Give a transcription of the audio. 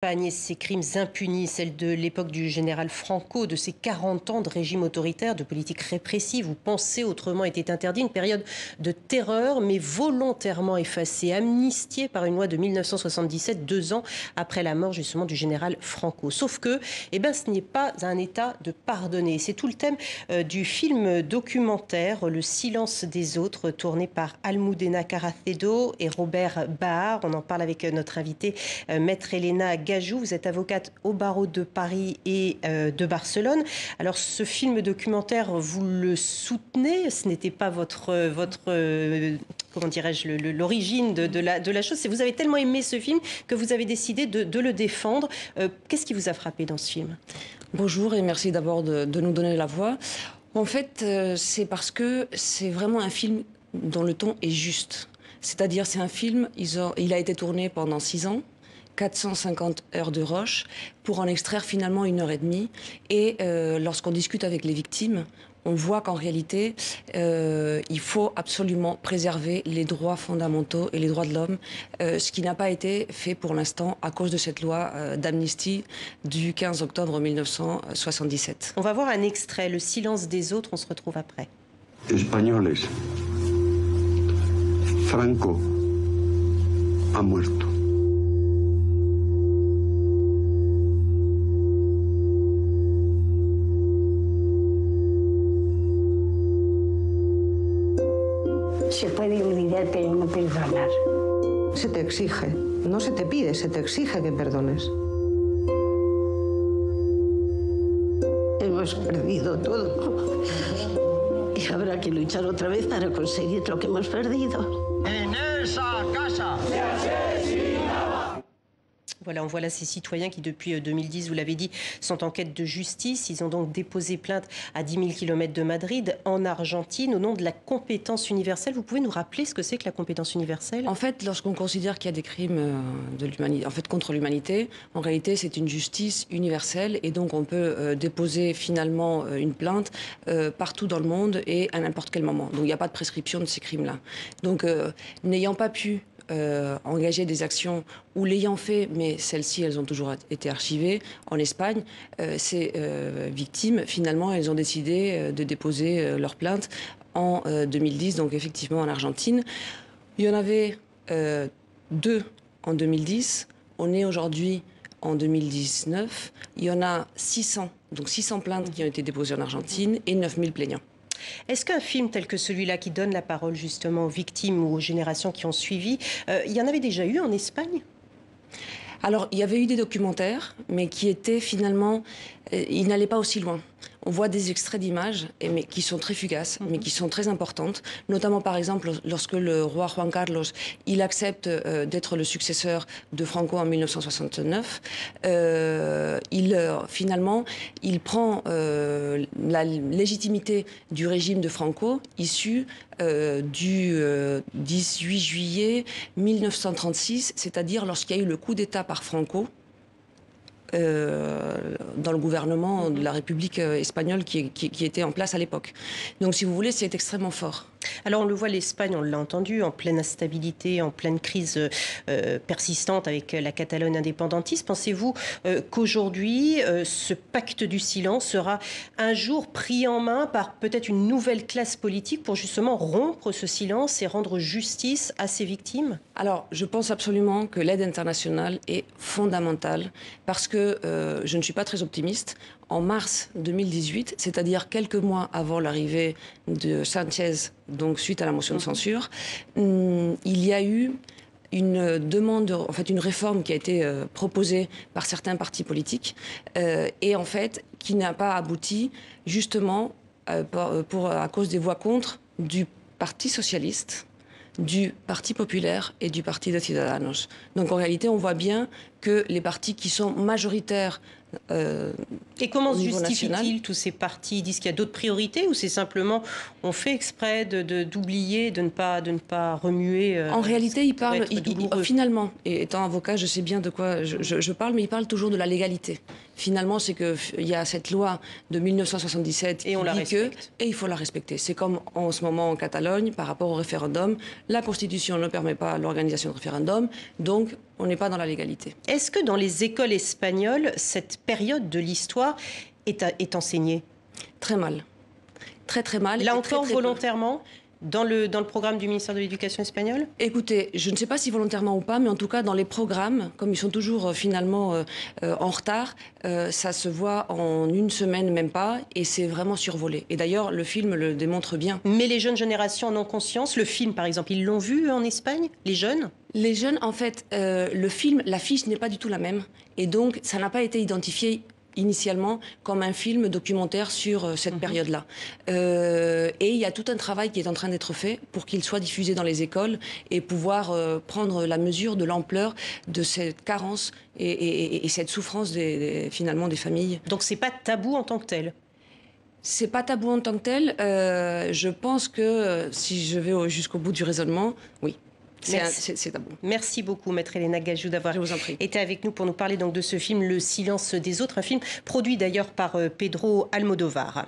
Espagne et ses crimes impunis, celle de l'époque du général Franco, de ses 40 ans de régime autoritaire, de politique répressive où penser autrement était interdit, une période de terreur mais volontairement effacée, amnistiée par une loi de 1977, 2 ans après la mort justement du général Franco. Sauf que ce n'est pas un état de pardonner. C'est tout le thème du film documentaire Le silence des autres, tourné par Almudena Carracedo et Robert Bahar. On en parle avec notre invitée, Maître Elena Gajou. Vous êtes avocate au barreau de Paris et de Barcelone. Alors ce film documentaire, vous le soutenez. Ce n'était pas comment dirais-je, l'origine de la chose. Vous avez tellement aimé ce film que vous avez décidé de le défendre. Qu'est-ce qui vous a frappé dans ce film? Bonjour et merci d'abord de nous donner la voix. En fait, c'est parce que c'est vraiment un film dont le ton est juste. C'est-à-dire, c'est un film, il a été tourné pendant 6 ans. 450 heures de rush pour en extraire finalement 1 heure et demie. Et lorsqu'on discute avec les victimes, on voit qu'en réalité, il faut absolument préserver les droits fondamentaux et les droits de l'homme, ce qui n'a pas été fait pour l'instant à cause de cette loi d'amnistie du 15 octobre 1977. On va voir un extrait, Le silence des autres, on se retrouve après. Españoles, Franco ha muerto. Se puede olvidar, pero no perdonar. Se te exige, no se te pide, se te exige que perdones. Hemos perdido todo. Y habrá que luchar otra vez para conseguir lo que hemos perdido. En esa casa. Voilà, on voit là ces citoyens qui, depuis 2010, vous l'avez dit, sont en quête de justice. Ils ont donc déposé plainte à 10 000 km de Madrid, en Argentine, au nom de la compétence universelle. Vous pouvez nous rappeler ce que c'est que la compétence universelle? En fait, lorsqu'on considère qu'il y a des crimes contre l'humanité, en réalité, c'est une justice universelle. Et donc, on peut déposer finalement une plainte partout dans le monde et à n'importe quel moment. Donc, il n'y a pas de prescription de ces crimes-là. Donc, n'ayant pas pu engager des actions ou l'ayant fait, mais celles-ci, elles ont toujours été archivées en Espagne, ces victimes, finalement, elles ont décidé de déposer leur plainte en 2010, donc effectivement en Argentine. Il y en avait 2 en 2010, on est aujourd'hui en 2019, il y en a 600, donc 600 plaintes qui ont été déposées en Argentine et 9000 plaignants. Est-ce qu'un film tel que celui-là, qui donne la parole justement aux victimes ou aux générations qui ont suivi, il y en avait déjà eu en Espagne? Alors, il y avait eu des documentaires, mais qui étaient finalement... ils n'allaient pas aussi loin. On voit des extraits d'images, mais qui sont très fugaces, mais qui sont très importantes. Notamment, par exemple, lorsque le roi Juan Carlos, il accepte d'être le successeur de Franco en 1969, finalement, il prend la légitimité du régime de Franco, issu du 18 juillet 1936, c'est-à-dire lorsqu'il y a eu le coup d'État par Franco, dans le gouvernement de la République espagnole qui était en place à l'époque. Donc, si vous voulez, c'est extrêmement fort. Alors, on le voit, l'Espagne, on l'a entendu, en pleine instabilité, en pleine crise persistante avec la Catalogne indépendantiste. Pensez-vous qu'aujourd'hui, ce pacte du silence sera un jour pris en main par peut-être une nouvelle classe politique pour justement rompre ce silence et rendre justice à ces victimes? Alors, je pense absolument que l'aide internationale est fondamentale parce que je ne suis pas très optimiste. En mars 2018, c'est-à-dire quelques mois avant l'arrivée de Sanchez, donc suite à la motion de censure, il y a eu une demande, en fait une réforme qui a été proposée par certains partis politiques et en fait qui n'a pas abouti justement à cause des voix contre du Parti socialiste, du Parti populaire et du Parti de Ciudadanos. Donc en réalité, on voit bien que les partis qui sont majoritaires et comment se justifient-ils tous ces partis? Ils disent qu'il y a d'autres priorités ou c'est simplement on fait exprès d'oublier, de ne pas remuer? En réalité, ils parlent, finalement, et étant avocat, je sais bien de quoi je parle, mais ils parlent toujours de la légalité. Finalement, c'est qu'il y a cette loi de 1977 qui dit que, et il faut la respecter. C'est comme en ce moment en Catalogne, par rapport au référendum, la Constitution ne permet pas l'organisation de référendum, donc on n'est pas dans la légalité. Est-ce que dans les écoles espagnoles, cette période de l'histoire est enseignée? Très mal. Très très mal. Là et encore, très volontairement dans le programme du ministère de l'Éducation espagnol? Écoutez, je ne sais pas si volontairement ou pas, mais en tout cas dans les programmes, comme ils sont toujours finalement en retard, ça se voit en une semaine, même pas, et c'est vraiment survolé. Et d'ailleurs, le film le démontre bien. Mais les jeunes générations en ont conscience? Le film, par exemple, ils l'ont vu en Espagne, les jeunes? Les jeunes, en fait, le film, l'affiche n'est pas du tout la même, et donc ça n'a pas été identifié initialement comme un film documentaire sur cette période-là. Et il y a tout un travail qui est en train d'être fait pour qu'il soit diffusé dans les écoles et pouvoir prendre la mesure de l'ampleur de cette carence et cette souffrance finalement des familles. Donc c'est pas tabou en tant que tel? C'est pas tabou en tant que tel. Je pense que si je vais jusqu'au bout du raisonnement, oui. C'est tabou. Merci beaucoup, Maître Elena Gajou, d'avoir été avec nous pour nous parler donc de ce film Le silence des autres, un film produit d'ailleurs par Pedro Almodovar.